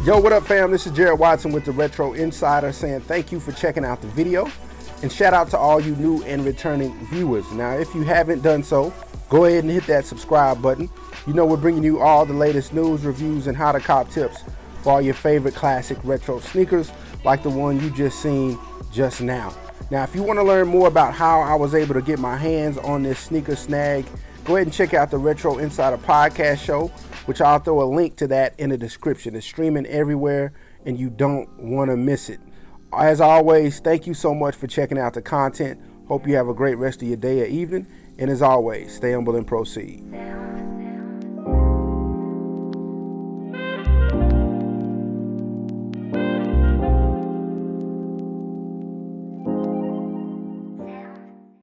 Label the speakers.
Speaker 1: Yo, what up, fam? This is Jared Watson with the Retro Insider saying thank you for checking out the video, and shout out to all you new and returning viewers. Now, if you haven't done so, go ahead and hit that subscribe button. You know we're bringing you all the latest news, reviews, and how to cop tips for all your favorite classic retro sneakers like the one you just seen just now. Now, if you want to learn more about how I was able to get my hands on this sneaker snag, go ahead and check out the Retro Insider podcast show, which I'll throw a link to that in the description. It's streaming everywhere, and you don't want to miss it. As always, thank you so much for checking out the content. Hope you have a great rest of your day or evening. And as always, stay humble and proceed.